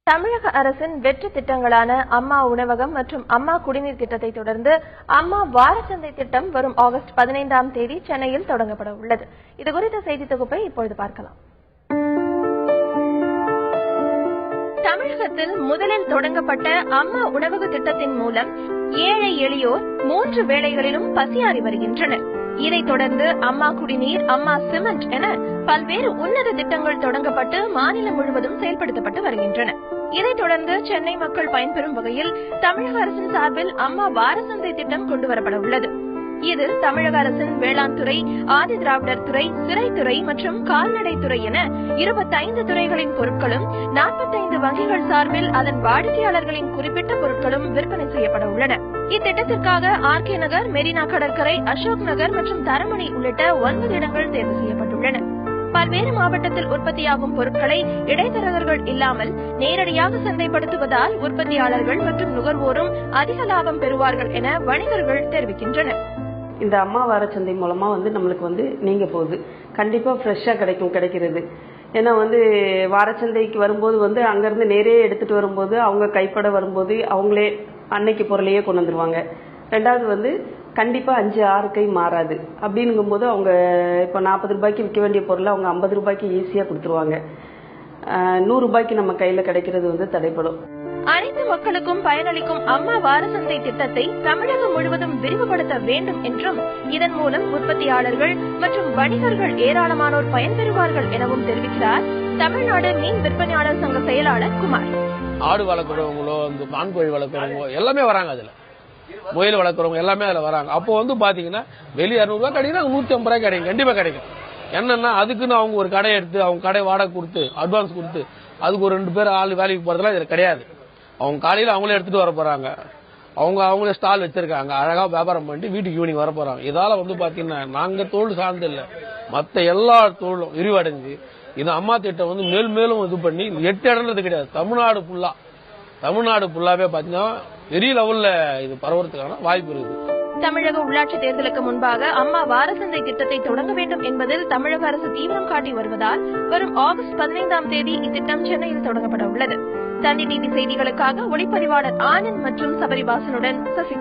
தமிழக அரசின் வெற்றி திட்டங்களான அம்மா உணவகம் மற்றும் அம்மா குடிநீர் திட்டத்தை தொடர்ந்து அம்மா வாரச்சந்தை திட்டம் வரும் ஆகஸ்ட் 15ஆம் தேதி சென்னையில் தொடங்கப்பட உள்ளது. இதுகுறித்த செய்தி தொகுப்பை இப்பொழுது பார்க்கலாம். தமிழகத்தில் முதலில் தொடங்கப்பட்ட அம்மா உணவக திட்டத்தின் மூலம் ஏழை எளியோர் 3 வேளைகளிலும் பசியாறி வருகின்றனர். இதைத் தொடர்ந்து அம்மா குடிநீர், அம்மா சிமெண்ட் என பல்வேறு உன்னத திட்டங்கள் தொடங்கப்பட்டு மாநிலம் முழுவதும் செயல்படுத்தப்பட்டு வருகின்றன. இதைத் தொடர்ந்து சென்னை மக்கள் பயன்பெறும் வகையில் தமிழக அரசின் சார்பில் அம்மா வாரச்சந்தை திட்டம் கொண்டுவரப்பட உள்ளது. இதில் தமிழக அரசின் வேளாண் துறை, ஆதி திராவிடர் துறை, சிறைத்துறை மற்றும் கால்நடைத்துறை என 25 துறைகளின் பொருட்களும் 45 வங்கிகள் சார்பில் அதன் வாடிக்கையாளர்களின் குறிப்பிட்ட பொருட்களும் விற்பனை செய்யப்பட உள்ளன. இத்திட்டத்திற்காக ஆர்கே நகர், மெரினா கடற்கரை, அசோக் நகர் மற்றும் தரமணி உள்ளிட்ட 9 இடங்கள் தேர்வு செய்யப்பட்டுள்ளன. பல்வேறு மாவட்டத்தில் உற்பத்தியாகும் பொருட்களை இடைத்தரகர்கள் இல்லாமல் நேரடியாக சந்தைப்படுத்துவதால் உற்பத்தியாளர்கள் மற்றும் நுகர்வோரும் அதிக லாபம் பெறுவார்கள் என வணிகர்கள் தெரிவிக்கின்றனர். இந்த அம்மா வாரச்சந்தை மூலமா நம்மளுக்கு நீங்க போகுது கண்டிப்பா ஃப்ரெஷ்ஷா கிடைக்கிறது. ஏன்னா வாரச்சந்தைக்கு வரும்போது அங்கிருந்து நேரே எடுத்துட்டு வரும்போது அவங்க கைப்பட வரும்போது அவங்களே அன்னைக்கு பொருளையே கொண்டு வந்துருவாங்க. ரெண்டாவது கண்டிப்பா 5-6 கை மாறாது. அப்படின்னும் போது அவங்க இப்ப 40 ரூபாய்க்கு விற்க வேண்டிய பொருளை அவங்க 50 ரூபாய்க்கு ஈஸியா கொடுத்துருவாங்க. 100 ரூபாய்க்கு நம்ம கையில கிடைக்கிறது தடைப்படும். அனைத்து மக்களுக்கும் பயனளிக்கும் அம்மா வாரச்சந்தை திட்டத்தை தமிழகம் முழுவதும் விரிவுபடுத்த வேண்டும் என்றும் இதன் மூலம் உற்பத்தியாளர்கள் மற்றும் வணிகர்கள் ஏராளமானோர் பயன்பெறுவார்கள் எனவும் தெரிவிக்கிறார் தமிழ்நாடு மீன் விற்பனையாளர் சங்க செயலாளர் குமார். ஆடு வளர்க்குறவங்களோ, ஆண் கோழி வளர்க்குறவங்களோ எல்லாமே வராங்க. அதுல முயல் வளர்க்குறவங்க எல்லாமே அதுல வராங்க. அப்போ பாத்தீங்கன்னா வெளியே 200 ரூபாய் கிடைக்குன்னா 150 ரூபாய் கிடைக்கும், கண்டிப்பா கிடைக்கும். என்னன்னா அதுக்குன்னு அவங்க ஒரு கடை எடுத்து அவங்க கடை வாடகை கொடுத்து அட்வான்ஸ் கொடுத்து அதுக்கு ஒரு 2 பேர் ஆள் வேலைக்கு போறதுலாம் இதுல கிடையாது. அவங்க காலையில அவங்களே எடுத்துட்டு வர போறாங்க. அவங்களே ஸ்டால் வச்சிருக்காங்க. அழகா வியாபாரம் பண்ணிட்டு வீட்டுக்கு ஈவினிங் வர போறாங்க. இதால பாத்தீங்கன்னா நாங்க தொழில் சார்ந்து இல்ல, மத்த எல்லா தொழிலும் விரிவடைஞ்சு இந்த அம்மா திட்டம் மேலும் மேலும் இது பண்ணி 8 இடம்ன்றது கிடையாது, தமிழ்நாடு ஃபுல்லாவே பாத்தீங்கன்னா பெரிய லெவல்ல இது பரவறதுக்கான வாய்ப்பு இருக்கு. தமிழக உள்ளாட்சி தேர்தலுக்கு முன்பாக அம்மா வாரச்சந்தை திட்டத்தை தொடங்க வேண்டும் என்பதில் தமிழக அரசு தீவிரம் காட்டி வருவதால் வரும் ஆகஸ்ட் 15ஆம் தேதி இத்திட்டம் சென்னையில் தொடங்கப்பட உள்ளது. தந்தி டிவி செய்திகளுக்காக ஒளிப்பதிவாளர் ஆனந்த் மற்றும் சபரிவாசனுடன் சசி.